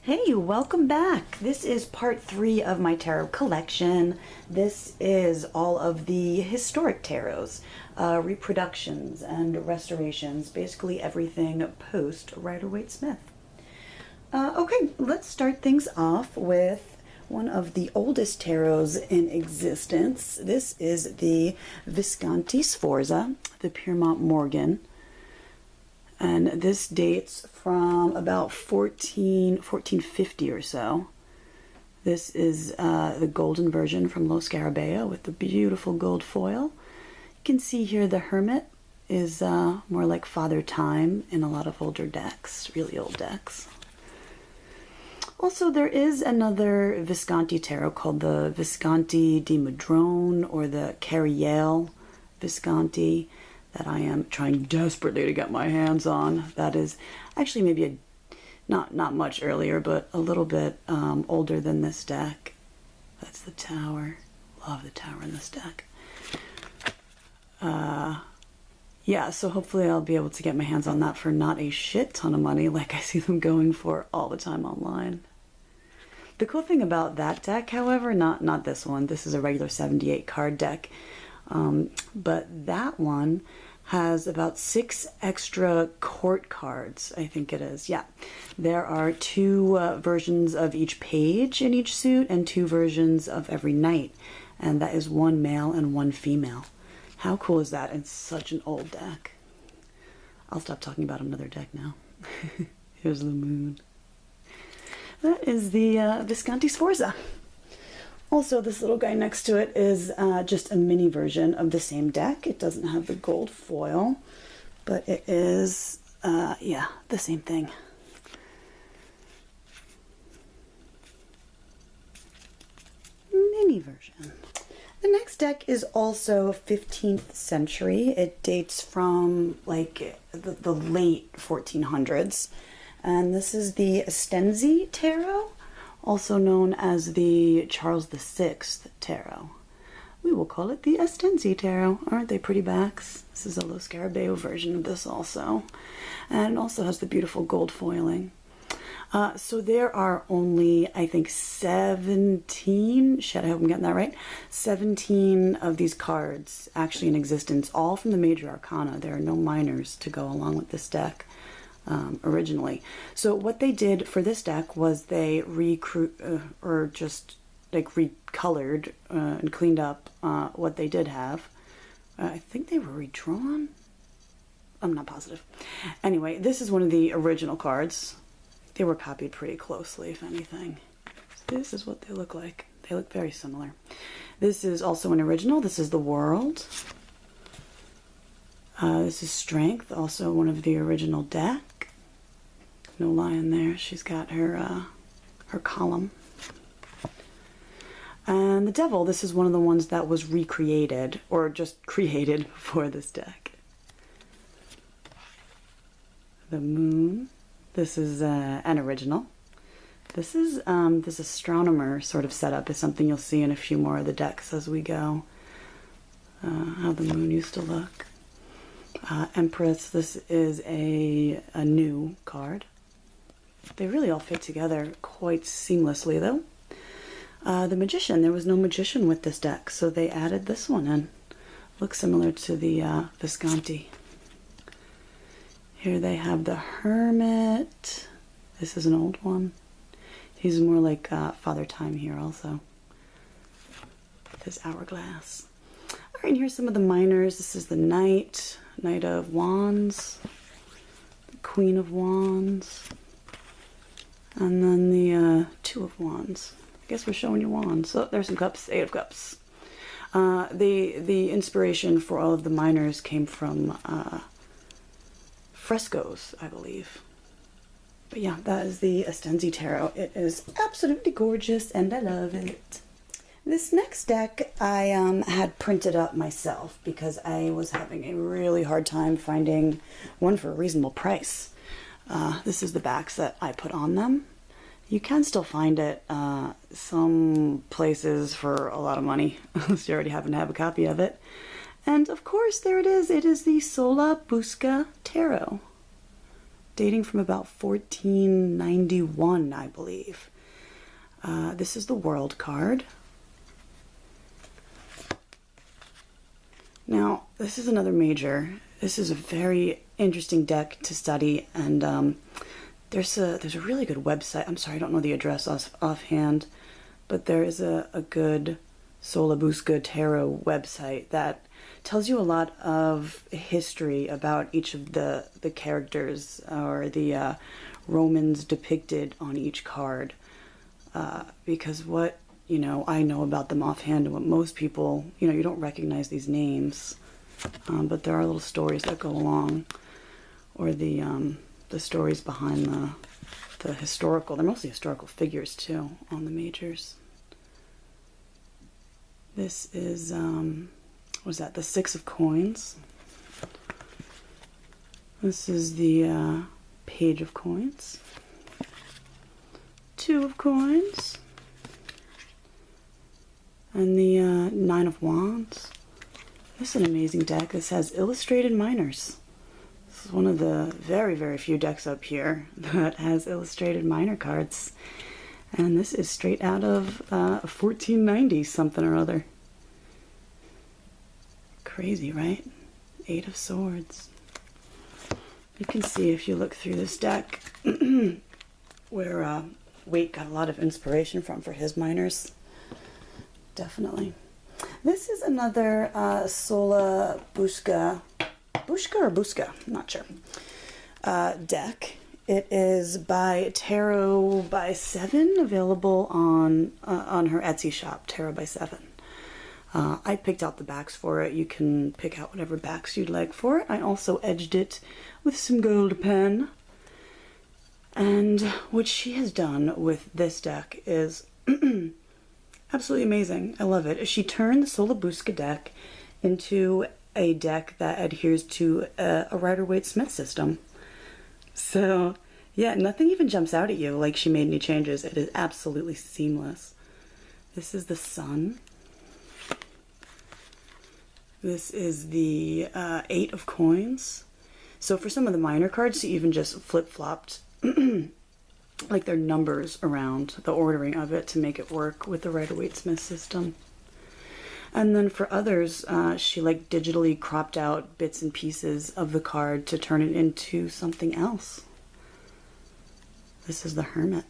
Hey, welcome back. This is part 3 of my tarot collection. This is all of the historic tarots, reproductions and restorations, basically everything post Rider-Waite-Smith. Okay, let's start things off with one of the oldest tarots in existence. This is the Visconti Sforza, the Piermont-Morgan. And this dates from about 1450 or so. This is the golden version from Lo Scarabeo with the beautiful gold foil. You can see here the Hermit is more like Father Time in a lot of older decks, really old decks. Also, there is another Visconti tarot called the Visconti di Madrone or the Carriel Visconti that I am trying desperately to get my hands on. That is actually maybe not much earlier, but a little bit older than this deck. That's the Tower. Love the Tower in this deck. Yeah, so hopefully I'll be able to get my hands on that for not a shit ton of money like I see them going for all the time online. The cool thing about that deck, however, not this one. This is a regular 78 card deck. But that one has about 6 extra court cards, I think it is. Yeah, there are 2 versions of each page in each suit and 2 versions of every knight. And that is 1 male and 1 female. How cool is that? It's such an old deck. I'll stop talking about another deck now. Here's the moon. That is the Visconti Sforza. Also, this little guy next to it is just a mini version of the same deck. It doesn't have the gold foil, but it is, yeah, the same thing. Mini version. The next deck is also 15th century. It dates from like the late 1400s. And this is the Estensi tarot, also known as the Charles VI tarot. We will call it the Estensi tarot. Aren't they pretty backs? This is a Lo Scarabeo version of this also. And it also has the beautiful gold foiling. So there are only, I think, 17, shit, I hope I'm getting that right, 17 of these cards actually in existence, all from the major arcana. There are no minors to go along with this deck. Originally. So what they did for this deck was they recolored and cleaned up what they did have. I think they were redrawn. I'm not positive. Anyway, this is one of the original cards. They were copied pretty closely, if anything. So this is what they look like. They look very similar. This is also an original. This is the World. This is Strength, also one of the original deck. No lion there. She's got her her column. And the Devil, this is one of the ones that was recreated, or just created for this deck. The Moon, this is an original. This is this astronomer sort of setup is something you'll see in a few more of the decks as we go. How the moon used to look. Empress, this is a new card. They really all fit together quite seamlessly though. The Magician, there was no Magician with this deck, so they added this one in. Looks similar to the Visconti. Here they have the Hermit. This is an old one. He's more like Father Time here also. This hourglass. Alright, and here's some of the minors. This is the Knight. Knight of Wands, the Queen of Wands, and then the Two of Wands. I guess we're showing you wands. Oh, there's some cups, 8 of cups. The inspiration for all of the minors came from frescoes, I believe. But yeah, that is the Estensi tarot. It is absolutely gorgeous, and I love it. This next deck I had printed up myself because I was having a really hard time finding one for a reasonable price. This is the backs that I put on them. You can still find it some places for a lot of money, unless you already happen to have a copy of it. And of course, there it is. It is the Sola Busca tarot. dating from about 1491, I believe. This is the World card. Now, this is another major. This is a very interesting deck to study, and there's a really good website. I'm sorry, I don't know the address offhand, but there is a good Sola Busca tarot website that tells you a lot of history about each of the characters or the Romans depicted on each card. Because what, I know about them offhand and what most people, you don't recognize these names, but there are little stories that go along, or the stories behind the historical, they're mostly historical figures too, on the majors. This is, what is that, the Six of Coins. This is the Page of Coins. Two of Coins. And the Nine of Wands. This is an amazing deck. This has illustrated minors. This is one of the very, very few decks up here that has illustrated minor cards. And this is straight out of 1490 something or other. Crazy, right? Eight of Swords. You can see if you look through this deck where Waite got a lot of inspiration from for his minors. Definitely. This is another Sola Busca, or Busca, I'm not sure, deck. It is by Tarot by 7, available on her Etsy shop, Tarot by 7. I picked out the backs for it. You can pick out whatever backs you'd like for it. I also edged it with some gold pen. And what she has done with this deck is absolutely amazing. I love it. She turned the Sola Busca deck into a deck that adheres to a Rider-Waite-Smith system. So, yeah, nothing even jumps out at you like she made any changes. It is absolutely seamless. This is the Sun. This is the Eight of Coins. So for some of the minor cards, she even just flip-flopped like their numbers around, the ordering of it to make it work with the Rider-Waite-Smith system. And then for others, she like digitally cropped out bits and pieces of the card to turn it into something else. This is the Hermit.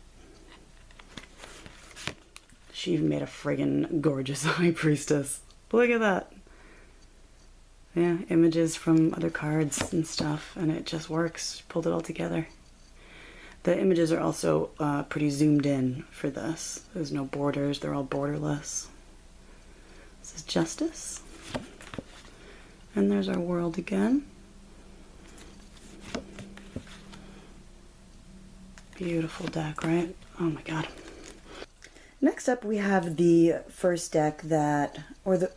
She even made a friggin' gorgeous High Priestess. Look at that. Yeah, images from other cards and stuff, and it just works. She pulled it all together. The images are also pretty zoomed in for this. There's no borders, they're all borderless. This is Justice. And there's our World again. Beautiful deck, right? Oh my god. Next up we have the first deck that, or the...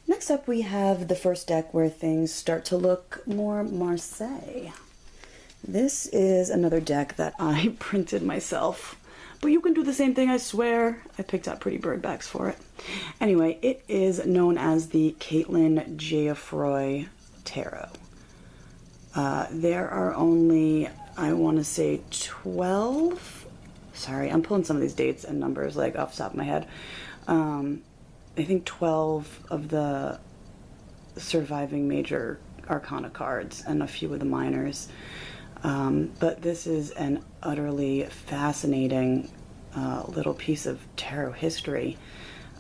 Next up we have the first deck where things start to look more Marseille. This is another deck that I printed myself, but you can do the same thing, I swear. I picked out pretty bird backs for it. Anyway, it is known as the Catelin Geofroy Tarot. There are only, I want to say 12, sorry, I'm pulling some of these dates and numbers like off the top of my head. I think 12 of the surviving major arcana cards and a few of the minors. But this is an utterly fascinating little piece of tarot history.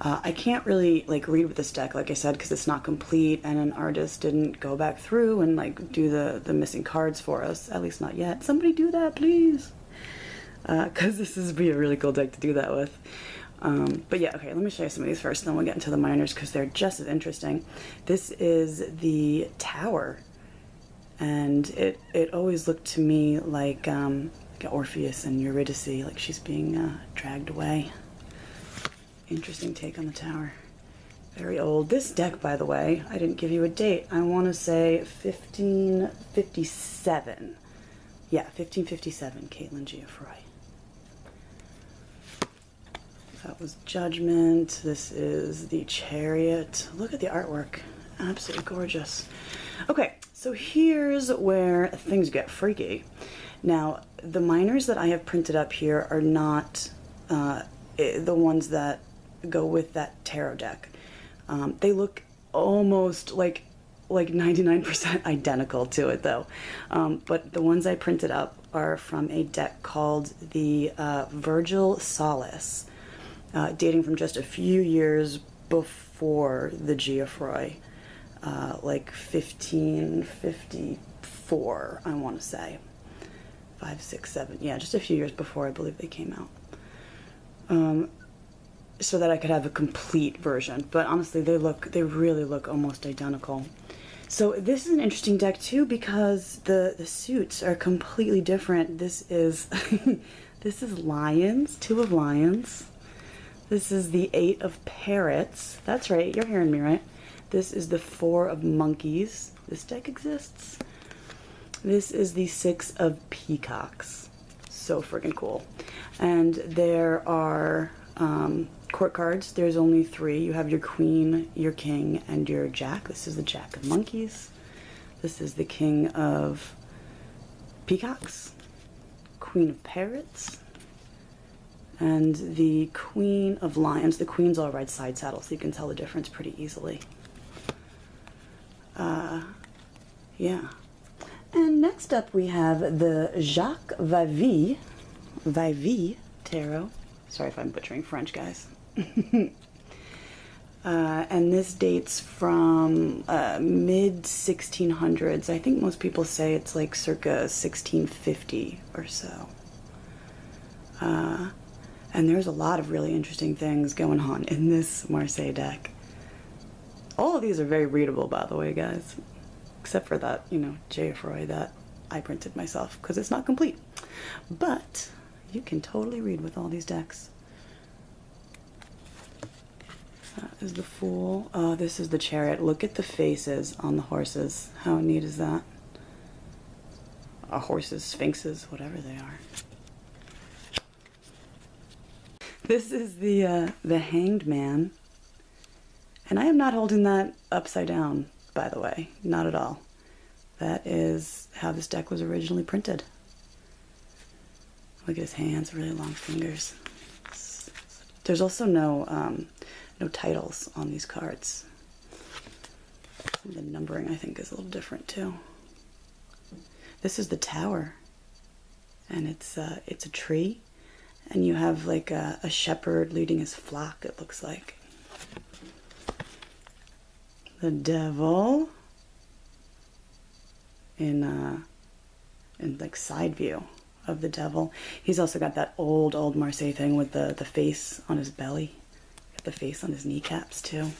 I can't really read with this deck, like I said, because it's not complete and an artist didn't go back through and do the missing cards for us, at least not yet. Somebody do that, please, because this would be a really cool deck to do that with. But yeah, okay, let me show you some of these first, then we'll get into the minors because they're just as interesting. This is the Tower, and it always looked to me like Orpheus and Eurydice, like she's being dragged away. Interesting take on the Tower. Very old. This deck, by the way, I didn't give you a date. I want to say 1557. Yeah, 1557, Catelin Geofroy. That was Judgment. This is the Chariot. Look at the artwork. Absolutely gorgeous. Okay, so here's where things get freaky. Now, the minors that I have printed up here are not the ones that go with that tarot deck. They look almost like 99% identical to it though. But the ones I printed up are from a deck called the Virgil Solis, dating from just a few years before the Geofroy, like 1554, I want to say. 5, 6, 7, yeah, just a few years before I believe they came out. So that I could have a complete version, but honestly they really look almost identical. So this is an interesting deck too because the suits are completely different. This is this is lions, 2 of lions. This is the 8 of parrots. That's right, you're hearing me right. This is the 4 of monkeys. This deck exists. This is the 6 of peacocks. So friggin' cool. And there are court cards. There's only 3. You have your queen, your king, and your jack. This is the jack of monkeys. This is the king of peacocks, queen of parrots, and the queen of lions. The queens all ride side saddle, so you can tell the difference pretty easily. Yeah. And next up we have the Jaques Vieville tarot. Sorry if I'm butchering French, guys. And this dates from mid-1600s. I think most people say it's like circa 1650 or so. And there's a lot of really interesting things going on in this Marseille deck. All of these are very readable, by the way, guys. Except for that, you know, Geofroy that I printed myself, because it's not complete. But you can totally read with all these decks. That is the Fool. Oh, this is the Chariot. Look at the faces on the horses. How neat is that? Horses, sphinxes, whatever they are. This is the Hanged Man. And I am not holding that upside down, by the way. Not at all. That is how this deck was originally printed. Look at his hands, really long fingers. There's also no titles on these cards. The numbering, I think, is a little different too. This is the Tower, and it's a tree, and you have like a shepherd leading his flock, it looks like. The Devil in like side view of the Devil. He's also got that old Marseille thing with the face on his belly. Got the face on his kneecaps too.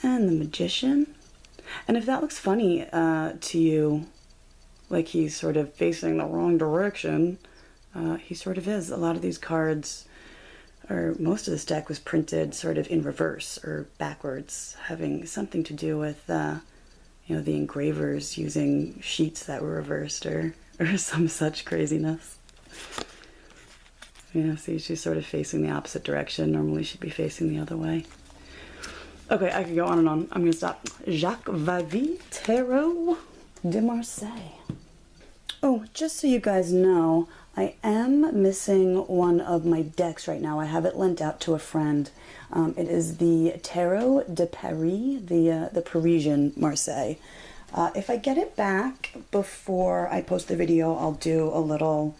And the Magician. And if that looks funny to you, like he's sort of facing the wrong direction, he sort of is. A lot of these cards, or most of this deck, was printed sort of in reverse or backwards, having something to do with you know, the engravers using sheets that were reversed or some such craziness. You know, see, she's sort of facing the opposite direction. Normally she'd be facing the other way. Okay, I could go on and on. I'm gonna stop. Jaques Vieville, Tarot de Marseille. Oh, just so you guys know, I am missing one of my decks right now. I have it lent out to a friend. It is the Tarot de Paris, the Parisian Marseille. If I get it back before I post the video, I'll do a little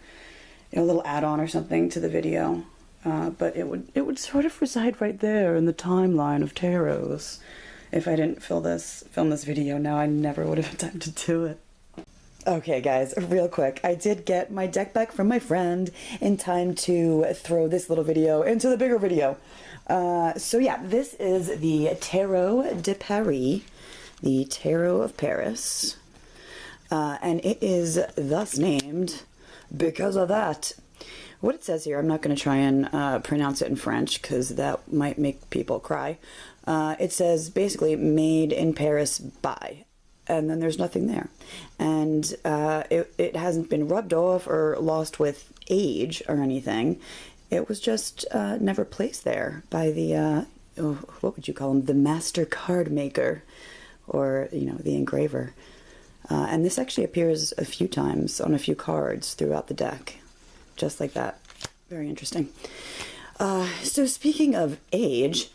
add-on or something to the video. But it would sort of reside right there in the timeline of tarots. If I didn't film this video now, I never would have had time to do it. Okay guys, real quick, I did get my deck back from my friend in time to throw this little video into the bigger video. So yeah, this is the Tarot de Paris, the Tarot of Paris, and it is thus named because of that. What it says here, I'm not going to try and pronounce it in French because that might make people cry. It says basically made in Paris by, and then there's nothing there. And it hasn't been rubbed off or lost with age or anything. It was just never placed there by the, what would you call him, the master card maker, or, you know, the engraver. And this actually appears a few times on a few cards throughout the deck, just like that. Very interesting. So speaking of age,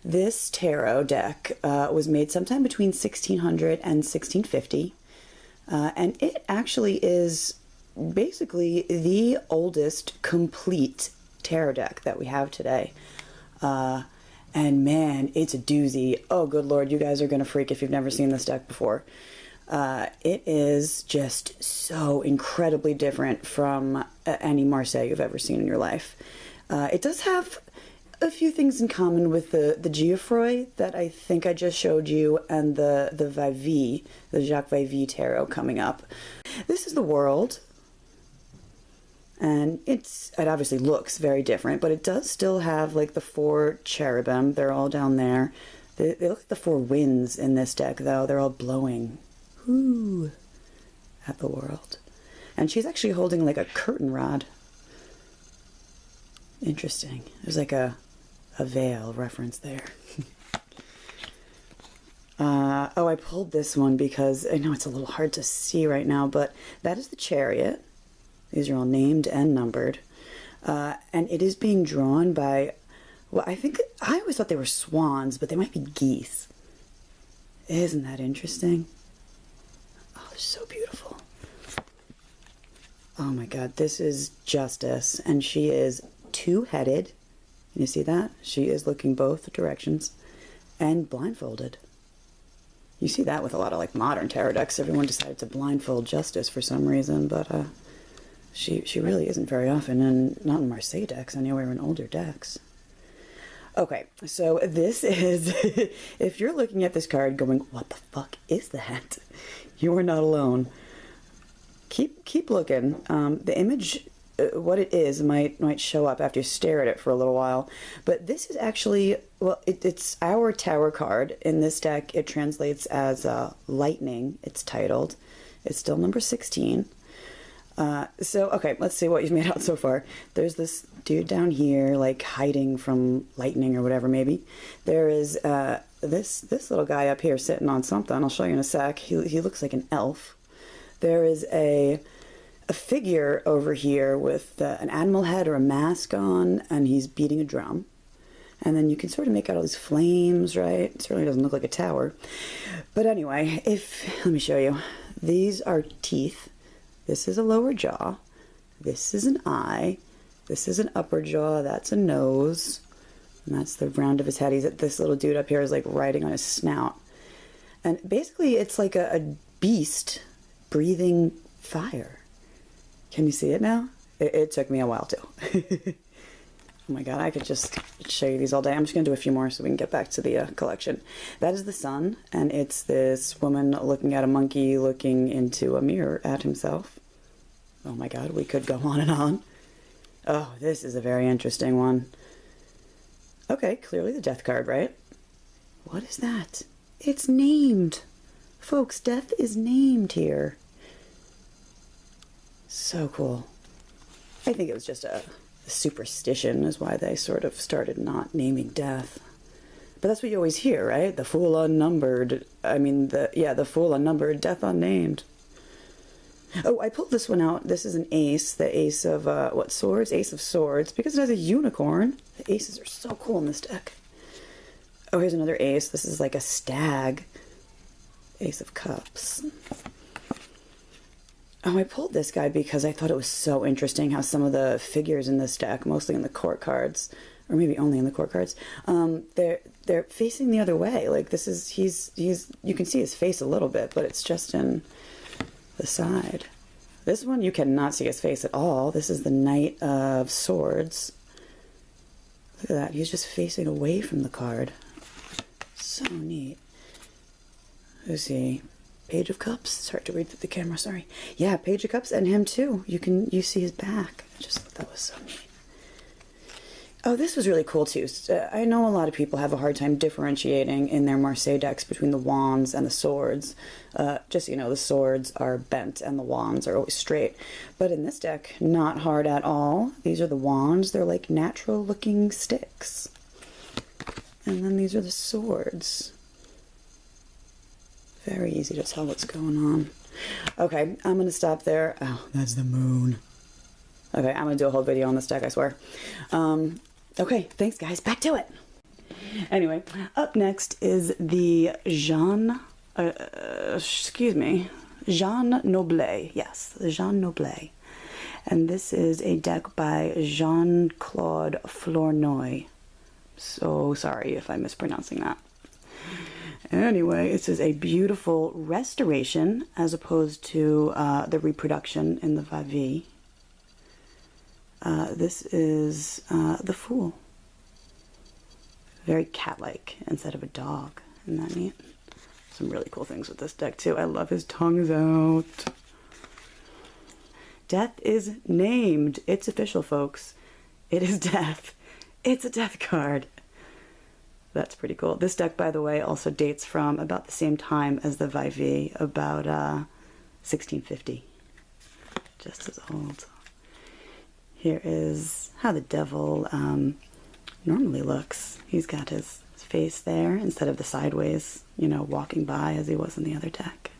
this tarot deck was made sometime between 1600 and 1650, and it actually is basically the oldest complete tarot deck that we have today. And man, it's a doozy. Oh, good Lord, you guys are going to freak if you've never seen this deck before. It is just so incredibly different from any Marseille you've ever seen in your life. It does have a few things in common with the Geofroy that I think I just showed you, and the Vieville, the Jaques Vieville tarot coming up. This is the world, and it obviously looks very different, but it does still have like the 4 cherubim. They're all down there. They look like the 4 winds in this deck, though. They're all blowing whoo at the world. And she's actually holding like a curtain rod. Interesting. There's like a veil reference there. Oh, I pulled this one because I know it's a little hard to see right now, but that is the Chariot. These are all named and numbered. And it is being drawn by, well, I always thought they were swans, but they might be geese. Isn't that interesting? Oh, they're so beautiful. Oh my God, this is Justice, and she is 2-headed. Can you see that? She is looking both directions and blindfolded. You see that with a lot of like modern tarot decks. Everyone decided to blindfold Justice for some reason, but she really isn't very often, and not in Marseille decks anyway, or in older decks. Okay, so this is, if you're looking at this card going, what the fuck is that? You are not alone. Keep looking. The image, what it is, might show up after you stare at it for a little while. But this is actually, well, it's our tower card. In this deck, it translates as Lightning, it's titled. It's still number 16. So, okay, let's see what you've made out so far. There's this dude down here, like, hiding from lightning or whatever, maybe. There is this little guy up here sitting on something. I'll show you in a sec. He looks like an elf. There is a figure over here with an animal head or a mask on, and he's beating a drum. And then you can sort of make out all these flames, right? It certainly doesn't look like a tower. But anyway, let me show you. These are teeth. This is a lower jaw. This is an eye. This is an upper jaw. That's a nose. And that's the round of his head. This little dude up here is like riding on his snout. And basically it's like a beast breathing fire. Can you see it now? It took me a while too. Oh my God, I could just show you these all day. I'm just going to do a few more so we can get back to the collection. That is the sun, and it's this woman looking at a monkey looking into a mirror at himself. Oh my God, we could go on and on. Oh, this is a very interesting one. Okay, clearly the death card, right? What is that? It's named. Folks, death is named here. So cool. I think it was just a superstition is why they sort of started not naming death. But that's what you always hear, right? The fool unnumbered. I mean, the fool unnumbered, death unnamed. Oh, I pulled this one out. This is an ace, the ace of, what, swords? Ace of swords, because it has a unicorn. The aces are so cool in this deck. Oh, here's another ace. This is like a stag. Ace of cups. Oh, I pulled this guy because I thought it was so interesting how some of the figures in this deck, mostly in the court cards, or maybe only in the court cards, they're facing the other way. Like this is, he's you can see his face a little bit, but it's just in the side. This one, you cannot see his face at all. This is the Knight of Swords. Look at that. He's just facing away from the card. So neat. Let's see. Page of Cups. It's hard to read through the camera, sorry. Yeah, Page of Cups, and him too. You see his back. I just thought that was so neat. Oh, this was really cool too. I know a lot of people have a hard time differentiating in their Marseille decks between the wands and the swords. Just so you know, the swords are bent and the wands are always straight. But in this deck, not hard at all. These are the wands. They're like natural looking sticks. And then these are the swords. Very easy to tell what's going on. Okay, I'm going to stop there. Oh, that's the moon. Okay, I'm going to do a whole video on this deck, I swear. Okay, thanks guys. Back to it. Anyway, up next is the Jean Noblet. Yes, the Jean Noblet. And this is a deck by Jean-Claude Flournoy. So sorry if I'm mispronouncing that. Anyway, this is a beautiful restoration as opposed to the reproduction in the Vieville. This is the Fool. Very cat-like instead of a dog. Isn't that neat? Some really cool things with this deck too. I love his tongue is out. Death is named. It's official, folks. It is death. It's a death card. That's pretty cool. This deck, by the way, also dates from about the same time as the Vieville, about 1650. Just as old. Here is how the devil normally looks. He's got his face there instead of the sideways, you know, walking by as he was in the other deck.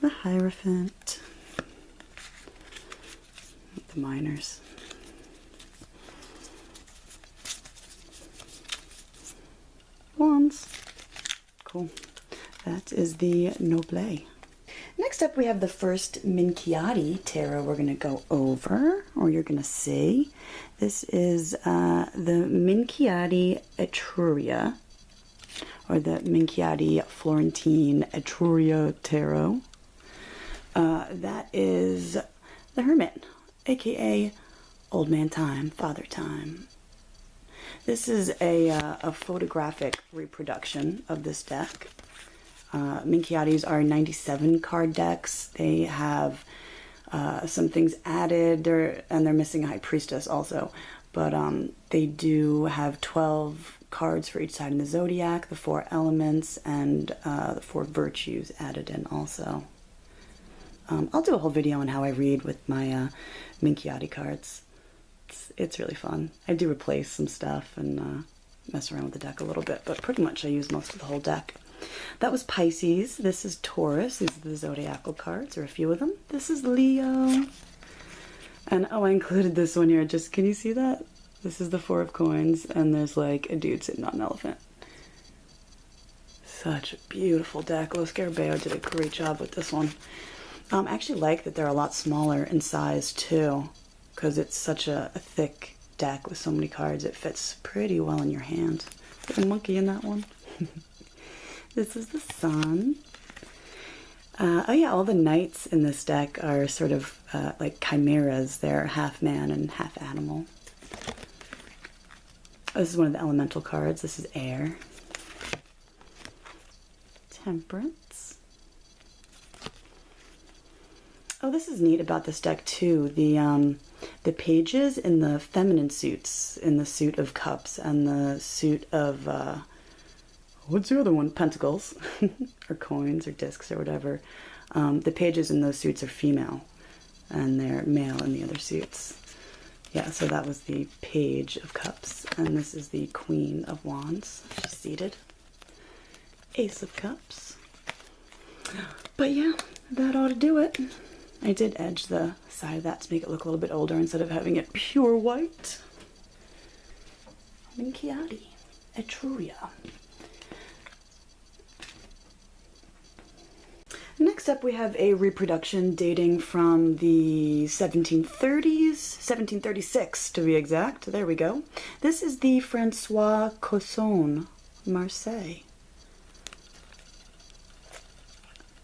The Hierophant. The minors. Wands. Cool. That is the Noblet. Next up, we have the first Minchiate tarot we're going to go over, or you're going to see. This is the Minchiate Etruria, or the Minchiate Fiorentine Etruria tarot. That is the Hermit, aka Old Man Time, Father Time. This is a photographic reproduction of this deck. Minchiates are 97 card decks. They have some things added, and they're missing a High Priestess also. But they do have 12 cards for each side in the zodiac, the 4 elements, and the 4 virtues added in also. I'll do a whole video on how I read with my Minchiate cards. It's really fun. I do replace some stuff and mess around with the deck a little bit, but pretty much I use most of the whole deck. That was Pisces. This is Taurus. These are the zodiacal cards, or a few of them. This is Leo. And oh, I included this one here. Just, can you see that? This is the 4 of coins, and there's like a dude sitting on an elephant. Such a beautiful deck. Los Scarabeo did a great job with this one. I actually like that they're a lot smaller in size too, because it's such a thick deck with so many cards. It fits pretty well in your hand. There's a monkey in that one. This is the Sun. Oh yeah, all the knights in this deck are sort of like chimeras. They're half man and half animal. Oh, this is one of the elemental cards. This is air. Temperance. Oh, this is neat about this deck too. The pages in the feminine suits, in the suit of cups and the suit of what's the other one? Pentacles, or coins, or discs, or whatever. The pages in those suits are female, and they're male in the other suits. Yeah, so that was the Page of Cups, and this is the Queen of Wands. She's seated. Ace of Cups. But yeah, that ought to do it. I did edge the side of that to make it look a little bit older instead of having it pure white. Minchiate Etruria. Next up, we have a reproduction dating from the 1730s, 1736 to be exact. There we go. This is the Francois Chosson, Marseille.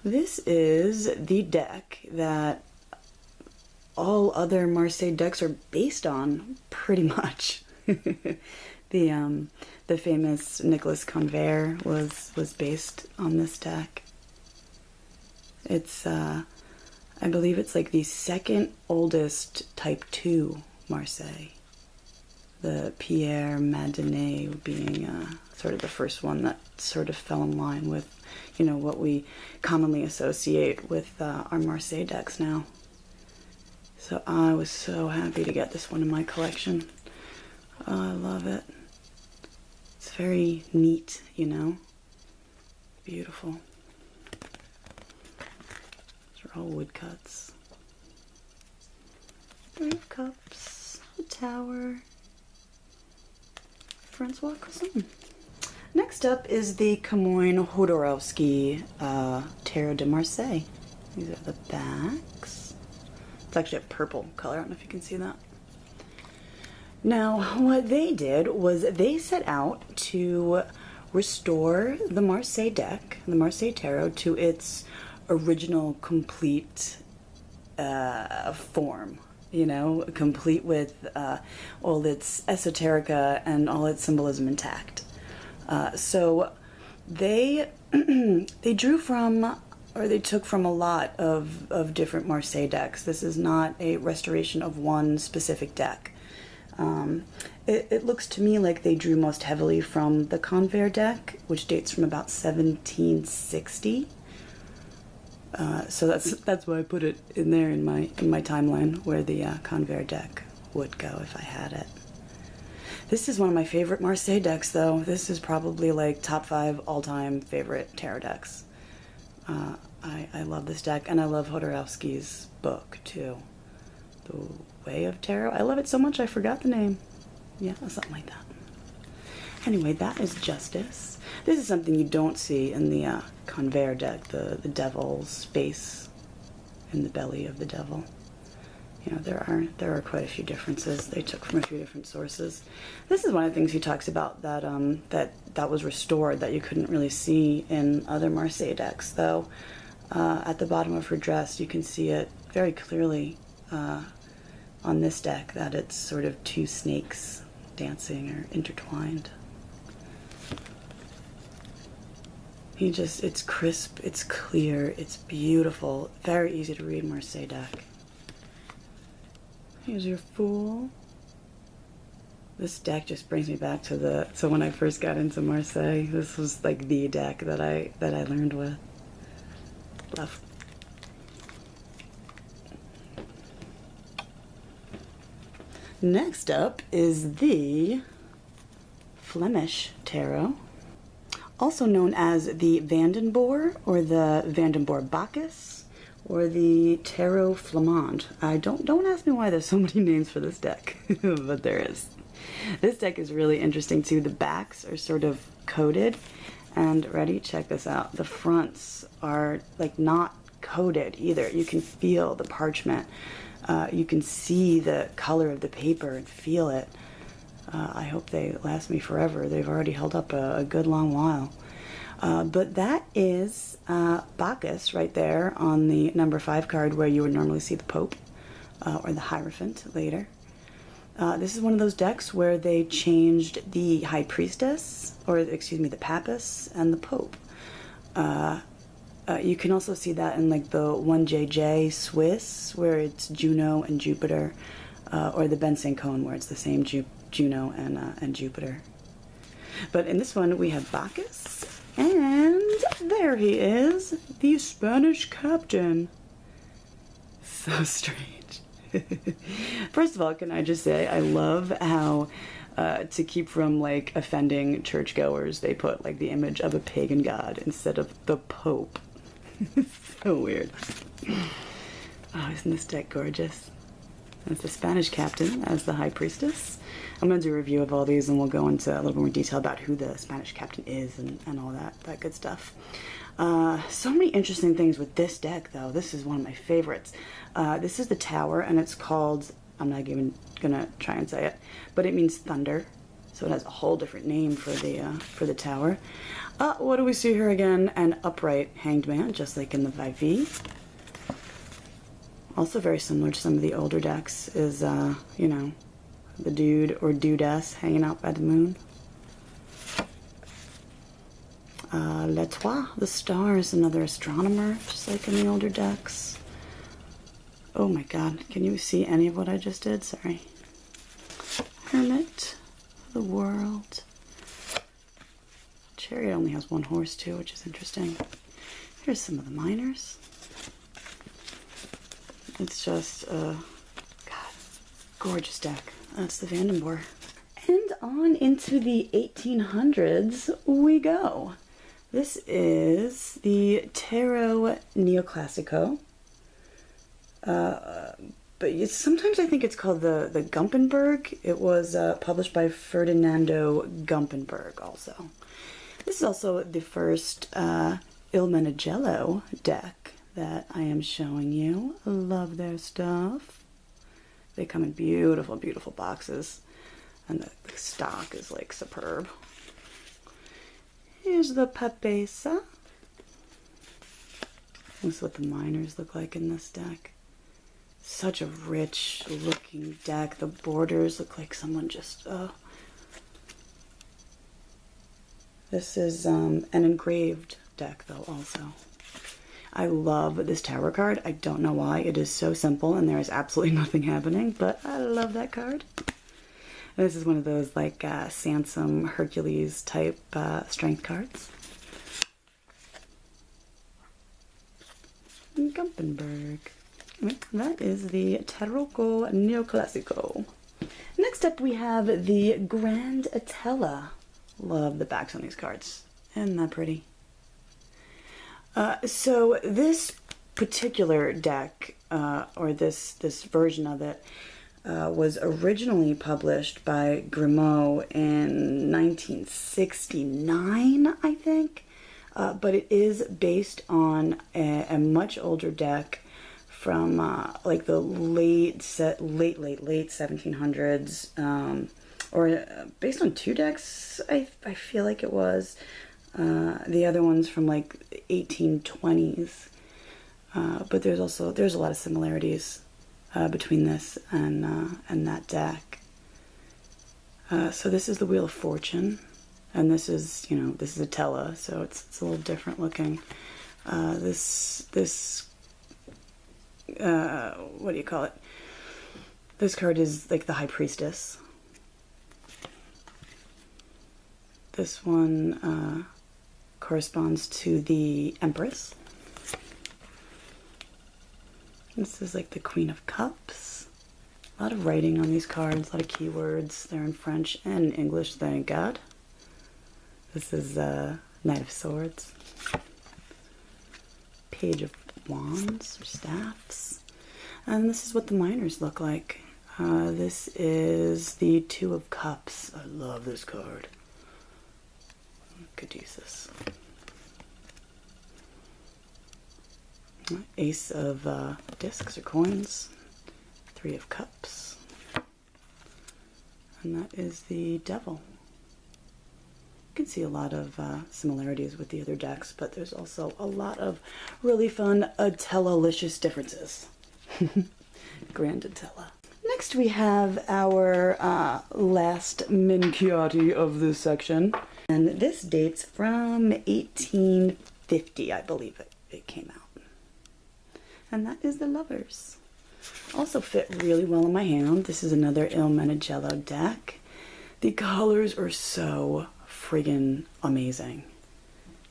This is the deck that all other Marseille decks are based on, pretty much. The famous Nicolas Convert was based on this deck. It's I believe it's like the second oldest Type 2 Marseille. The Pierre Madinay being sort of the first one that sort of fell in line with, you know, what we commonly associate with our Marseille decks now. So I was so happy to get this one in my collection. Oh, I love it. It's very neat, you know. Beautiful. These are all woodcuts. 3 of Cups, a Tower, Francois Chosson. Next up is the Camoin Jodorowsky Tarot de Marseille. These are the backs. It's actually a purple color. I don't know if you can see that. Now, what they did was they set out to restore the Marseille deck, the Marseille Tarot, to its original complete form. You know, complete with all its esoterica and all its symbolism intact. So they they drew from, or they took from, a lot of different Marseille decks. This is not a restoration of one specific deck. It looks to me like they drew most heavily from the Convert deck, which dates from about 1760. So that's why I put it in there in my timeline, where the Convert deck would go if I had it. This is one of my favorite Marseille decks, though. This is probably like top 5 all-time favorite tarot decks. I love this deck, and I love Jodorowsky's book too, The Way of Tarot. I love it so much I forgot the name. Yeah, something like that. Anyway, that is Justice. This is something you don't see in the Convert deck, the devil's face in the belly of the devil. You know, there are quite a few differences. They took from a few different sources. This is one of the things he talks about that that was restored that you couldn't really see in other Marseille decks, though. At the bottom of her dress, you can see it very clearly on this deck, that it's sort of 2 snakes dancing or intertwined. It's crisp, it's clear, it's beautiful, very easy to read Marseille deck. Here's your Fool. This deck just brings me back to so when I first got into Marseille, this was like the deck that I learned with. Love. Next up is the Flemish Tarot, also known as the Vandenborre, or the Vandenborre Baccus, or the Tarot Flamand. Don't ask me why there's so many names for this deck, but there is. This deck is really interesting too. The backs are sort of coated, and ready, check this out. The fronts are like not coated either. You can feel the parchment. You can see the color of the paper and feel it. I hope they last me forever. They've already held up a good long while. But that is Baccus right there on the number 5 card, where you would normally see the Pope or the Hierophant later. This is one of those decks where they changed the High Priestess, or excuse me, the Papist and the Pope. You can also see that in like the 1JJ Swiss, where it's Juno and Jupiter, or the Ben St. Cohn, where it's the same Juno and Jupiter. But in this one, we have Baccus, and there he is, the Spanish captain. So strange. First of all, can I just say, I love how, to keep from like offending churchgoers, they put like the image of a pagan god instead of the Pope. So weird. Oh, isn't this deck gorgeous? That's the Spanish captain as the High Priestess. I'm going to do a review of all these, and we'll go into a little more detail about who the Spanish captain is and all that good stuff. So many interesting things with this deck, though. This is one of my favorites. This is the Tower, and it's called, I'm not even going to try and say it, but it means thunder. So it has a whole different name for the Tower. What do we see here again? An upright hanged man, just like in the Vivi. Also very similar to some of the older decks is, you know, the dude or dudess hanging out by the moon. L'Etoile, the stars, another astronomer, just like in the older decks. Oh my god, can you see any of what I just did? Sorry. Hermit of the World. Chariot only has one horse too, which is interesting. Here's some of the minors. It's just a gorgeous deck. That's the Vandenborre. And on into the 1800s we go. This is the Tarot Neoclassico. But sometimes I think it's called the Gumpenberg. It was published by Ferdinando Gumpenberg also. This is also the first Il Menegello deck that I am showing you. I love their stuff. They come in beautiful, beautiful boxes. And the stock is like superb. Here's the Papesa. This is what the minors look like in this deck. Such a rich looking deck. The borders look like someone just... This is an engraved deck though also. I love this tarot card. I don't know why. It is so simple and there is absolutely nothing happening, but I love that card. This is one of those like Sansom Hercules type strength cards. Gumpenberg. That is the Tarocco Neoclassico. Next up we have the Grand Etteilla. Love the backs on these cards. Isn't that pretty? So this particular deck, or this version of it, was originally published by Grimaud in 1969, I think. But it is based on a much older deck from like the late 1700s, or based on two decks, I feel like it was. The other one's from like 1820s. But there's a lot of similarities between this and that deck. So this is the Wheel of Fortune, and this is Etteilla, so it's a little different looking. This what do you call it? This card is like the High Priestess. This one corresponds to the Empress. This is like the Queen of Cups. A lot of writing on these cards, a lot of keywords. They're in French and English, thank God. This is Knight of Swords. Page of Wands or Staffs. And this is what the minors look like. This is the Two of Cups. I love this card. Caduceus. Ace of discs or coins. Three of Cups. And that is the Devil. You can see a lot of similarities with the other decks, but there's also a lot of really fun Ettella-licious differences. Grand Etteilla. Next we have our last Minchiate of this section. And this dates from 1850, I believe it came out. And that is the Lovers. Also fit really well in my hand. This is another Il Menegello deck. The colors are so friggin' amazing.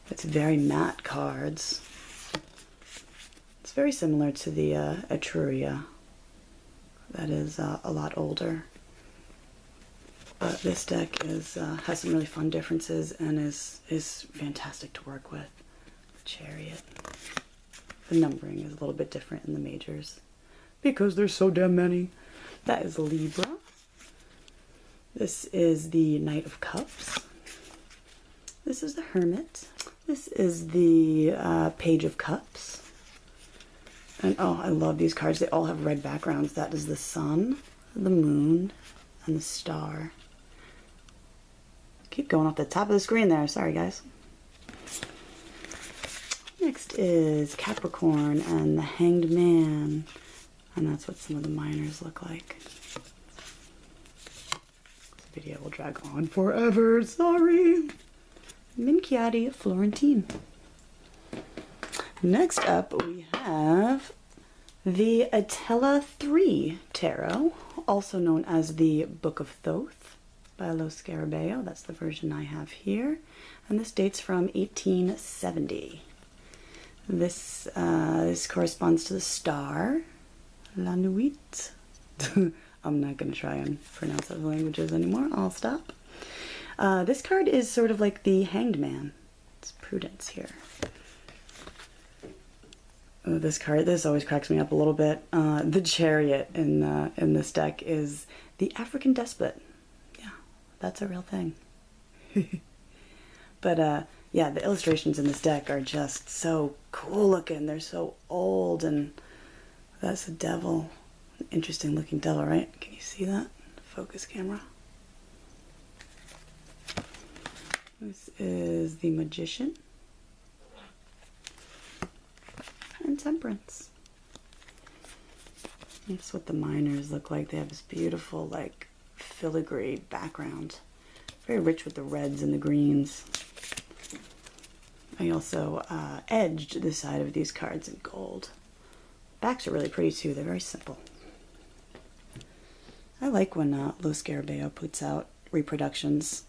It's very matte cards. It's very similar to the Etruria. That is a lot older. But this deck has some really fun differences and is fantastic to work with. Chariot. The numbering is a little bit different in the majors because there's so damn many. That is Libra. This is the Knight of Cups. This is the Hermit. This is the Page of Cups. And oh, I love these cards. They all have red backgrounds. That is the Sun, the Moon, and the Star. Keep going off the top of the screen there. Sorry, guys. Next is Capricorn and the Hanged Man. And that's what some of the minors look like. This video will drag on forever. Sorry. Minchiate Fiorentine. Next up we have the Etteilla 3 Tarot, also known as the Book of Thoth by Lo Scarabeo. That's the version I have here. And this dates from 1870. This corresponds to the star, La Nuit. I'm not going to try and pronounce other languages anymore. I'll stop. This card is sort of like the Hanged Man. It's Prudence here. Oh, this always cracks me up a little bit. The Chariot in this deck is the African Despot. Yeah, that's a real thing. But yeah, the illustrations in this deck are just so cool looking. They're so old, and that's a devil. An interesting looking devil, right? Can you see that? Focus camera. This is the Magician and Temperance. That's what the miners look like. They have this beautiful, like, filigree background. Very rich with the reds and the greens. I also edged the side of these cards in gold. Backs are really pretty too. They're very simple. I like when Lo Scarabeo puts out reproductions.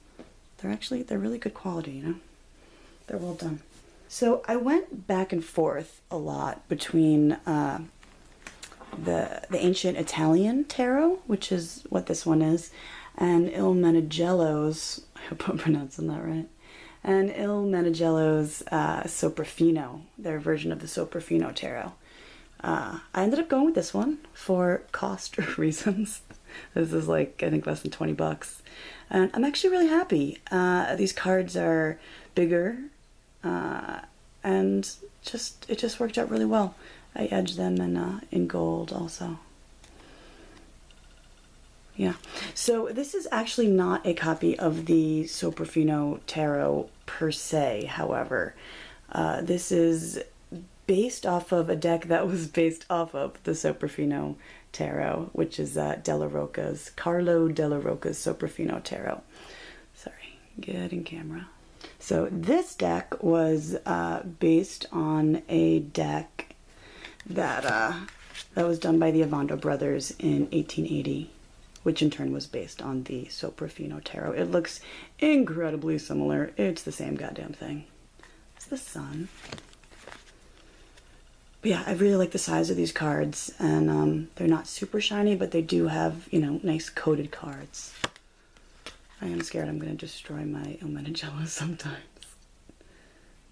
They're really good quality, you know? They're well done. So I went back and forth a lot between the ancient Italian tarot, which is what this one is, and Il Menegello's, I hope I'm pronouncing that right, and Il Menegello's Soprafino, their version of the Soprafino tarot. I ended up going with this one for cost reasons. This is like, I think, less than 20 bucks. And I'm actually really happy. These cards are bigger, and it just worked out really well. I edged them in gold also. Yeah, so this is actually not a copy of the Soprafino tarot per se, however. This is based off of a deck that was based off of the Soprafino tarot, which is Carlo Della Rocca's Soprafino tarot. Sorry, get in camera. So this deck was based on a deck that was done by the Ovando brothers in 1880, which in turn was based on the Soprafino tarot. It looks incredibly similar. It's the same goddamn thing. It's the sun. But yeah, I really like the size of these cards, and they're not super shiny, but they do have, you know, nice coated cards. I am scared I'm going to destroy my Il Menegello sometimes.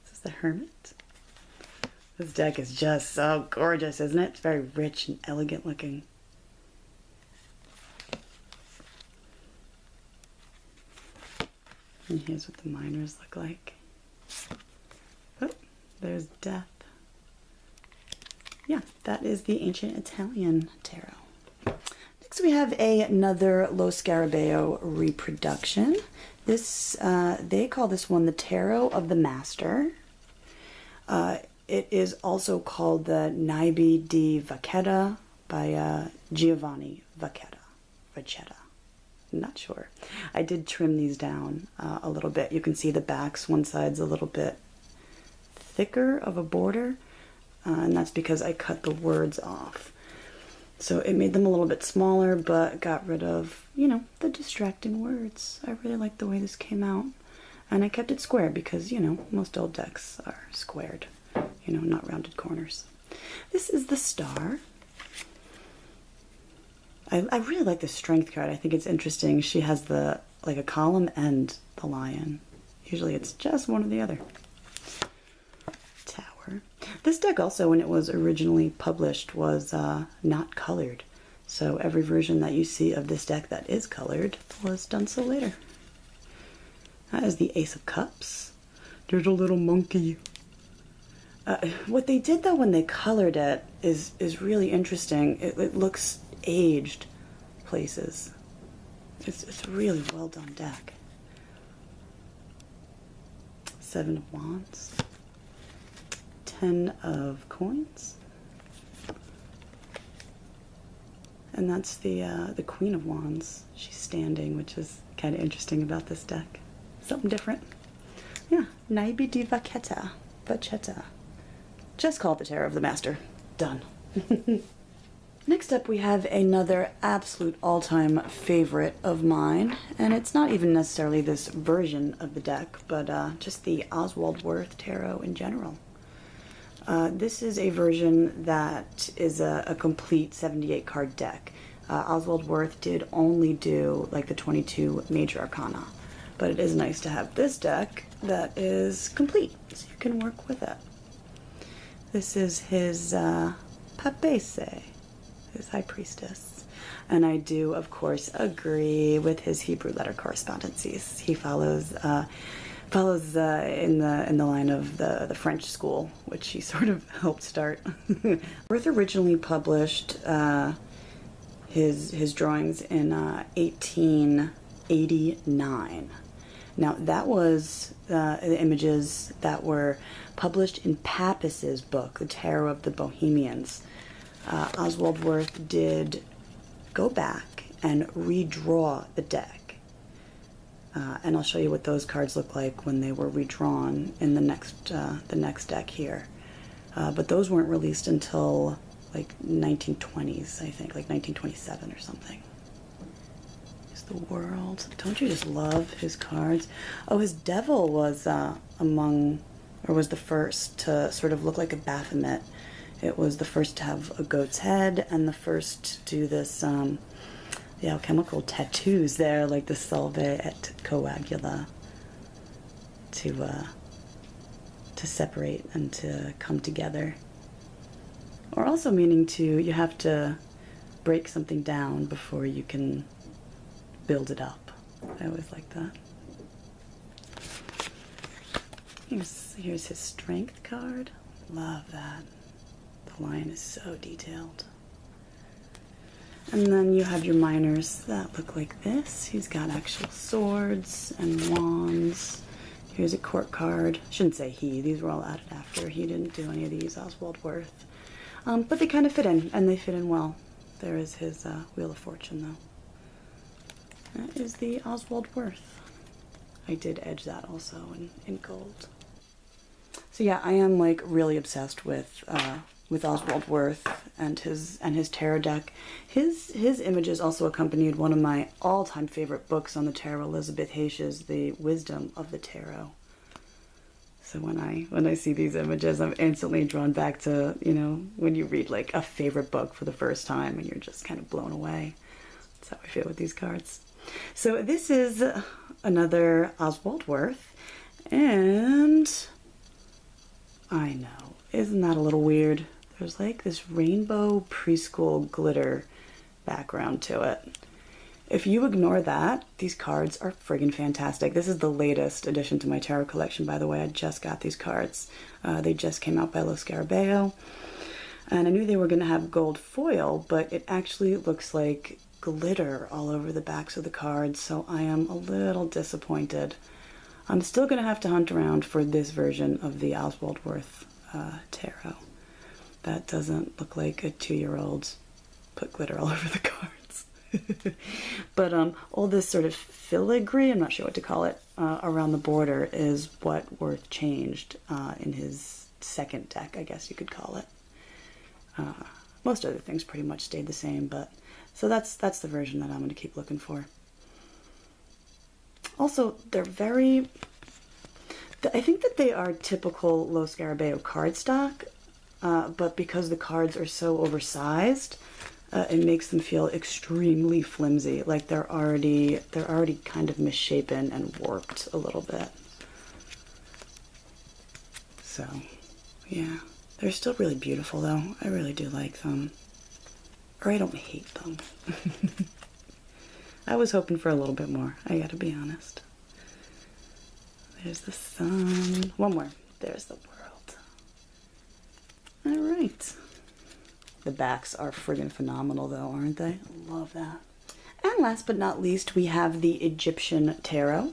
This is the Hermit. This deck is just so gorgeous, isn't it? It's very rich and elegant looking. And here's what the miners look like. Oh, there's Death. Yeah, that is the ancient Italian tarot. Next we have another Lo Scarabeo reproduction. This, they call this one the Tarot of the Master. It is also called the Naibi di Vacchetta by Giovanni Vacchetta. Not sure. I did trim these down a little bit. You can see the backs. One side's a little bit thicker of a border. And that's because I cut the words off. So it made them a little bit smaller, but got rid of, you know, the distracting words. I really like the way this came out. And I kept it square because, you know, most old decks are squared, you know, not rounded corners. This is the Star. I really like the Strength card. I think it's interesting. She has the, like, a column and the lion. Usually it's just one or the other. This deck also, when it was originally published, was not colored. So every version that you see of this deck that is colored was done so later. That is the Ace of Cups. There's a little monkey. What they did though when they colored it is really interesting. It looks aged places. It's a really well done deck. Seven of Wands. 10 of coins, and that's the Queen of Wands. She's standing, which is kind of interesting about this deck. Something different. Yeah, Naibi di Vacchetta. Just call it the Tarot of the Master. Done. Next up we have another absolute all-time favorite of mine, and it's not even necessarily this version of the deck, but just the Oswald Wirth tarot in general. This is a version that is a complete 78 card deck. Oswald Wirth did only do like the 22 major arcana, but it is nice to have this deck that is complete, so you can work with it. This is his Papese, his High Priestess. And I do, of course, agree with his Hebrew letter correspondences. He follows in the line of the French school, which he sort of helped start. Wirth originally published his drawings in 1889. Now that was the images that were published in Pappus's book, The Tarot of the Bohemians. Oswald Wirth did go back and redraw the deck. And I'll show you what those cards look like when they were redrawn in the next deck here. But those weren't released until like 1920s, I think, like 1927 or something. Here's the World. Don't you just love his cards? Oh, his Devil was was the first to sort of look like a Baphomet. It was the first to have a goat's head and the first to do this, the alchemical tattoos there, like the Salve et Coagula, to separate and to come together. Or also meaning you have to break something down before you can build it up. I always like that. Here's his Strength card. Love that. The line is so detailed. And then you have your minors that look like this. He's got actual swords and wands. Here's a court card. Shouldn't say he. These were all added after. He didn't do any of these, Oswald Wirth. But they kind of fit in, and they fit in well. There is his Wheel of Fortune, though. That is the Oswald Wirth. I did edge that also in gold. So yeah, I am like really obsessed with Oswald Wirth and his tarot deck. His images also accompanied one of my all-time favorite books on the tarot, Elizabeth Hayes's The Wisdom of the Tarot. So when I see these images, I'm instantly drawn back to, you know, when you read like a favorite book for the first time and you're just kind of blown away. That's how I feel with these cards. So this is another Oswald Wirth, and I know, isn't that a little weird? There's like this rainbow preschool glitter background to it. If you ignore that, these cards are friggin' fantastic. This is the latest addition to my tarot collection, by the way. I just got these cards. They just came out by Lo Scarabeo. And I knew they were going to have gold foil, but it actually looks like glitter all over the backs of the cards, so I am a little disappointed. I'm still going to have to hunt around for this version of the Oswald Wirth tarot. That doesn't look like a 2-year-old put glitter all over the cards. But all this sort of filigree, I'm not sure what to call it, around the border is what Wirth changed in his second deck, I guess you could call it. Most other things pretty much stayed the same, but so that's the version that I'm going to keep looking for. Also, they're very, I think that they are typical Lo Scarabeo cardstock, but because the cards are so oversized, it makes them feel extremely flimsy, like they're already kind of misshapen and warped a little bit. So, yeah. They're still really beautiful, though. I really do like them. Or I don't hate them. I was hoping for a little bit more, I gotta be honest. There's the sun. One more. There's the world. Alright. The backs are friggin' phenomenal, though, aren't they? I love that. And last but not least, we have the Egyptian Tarot.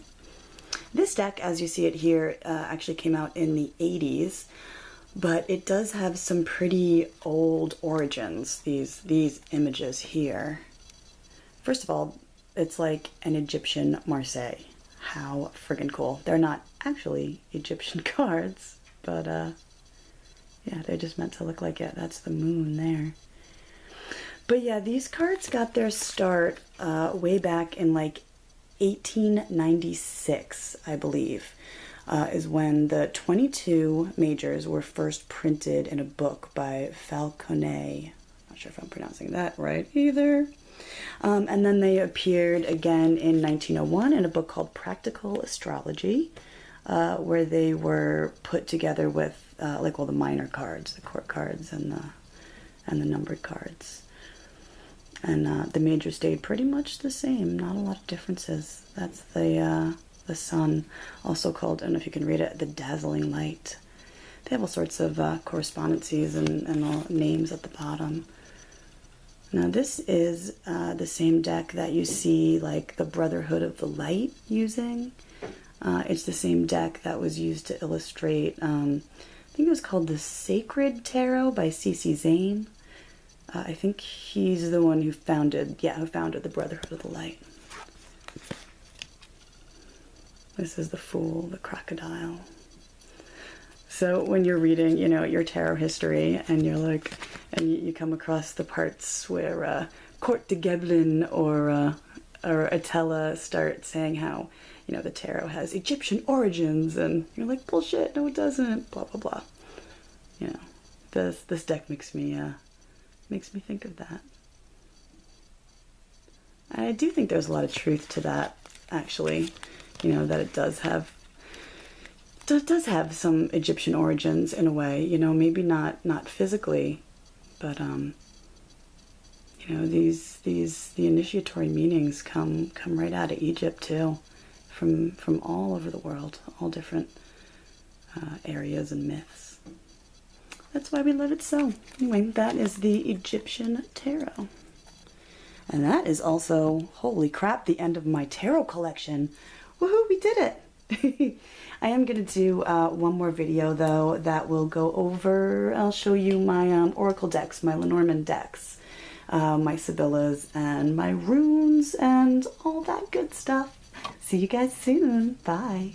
This deck, as you see it here, actually came out in the 80s. But it does have some pretty old origins, these images here. First of all, it's like an Egyptian Marseille. How friggin' cool. They're not actually Egyptian cards, but yeah, they're just meant to look like it. That's the moon there. But yeah, these cards got their start way back in like 1896, I believe, is when the 22 majors were first printed in a book by Falconet. Not sure if I'm pronouncing that right either. And then they appeared again in 1901 in a book called Practical Astrology, where they were put together with like all the minor cards, the court cards, and the numbered cards. And the major stayed pretty much the same, not a lot of differences. That's the sun, also called, I don't know if you can read it, the dazzling light. They have all sorts of correspondences and all names at the bottom. Now this is the same deck that you see like the Brotherhood of the Light using. It's the same deck that was used to illustrate, I think it was called the Sacred Tarot by C.C. Zane. I think he's the one who founded the Brotherhood of the Light. This is the Fool, the Crocodile. So when you're reading, you know, your tarot history, and you're like, and you come across the parts where Court de Geblin or Etteilla start saying how, you know, the tarot has Egyptian origins, and you're like, bullshit, no it doesn't, blah blah blah. You know, this deck makes me think of that. I do think there's a lot of truth to that, actually. You know, that it does have some Egyptian origins in a way. You know, maybe not physically, but you know, the initiatory meanings come right out of Egypt too, from all over the world, all different areas and myths. That's why we love it so. Anyway, that is the Egyptian tarot. And that is also, holy crap, the end of my tarot collection. Woohoo, we did it! I am going to do one more video, though, that will go over, I'll show you my oracle decks, my Lenormand decks, my Sibyllas, and my runes, and all that good stuff. See you guys soon. Bye.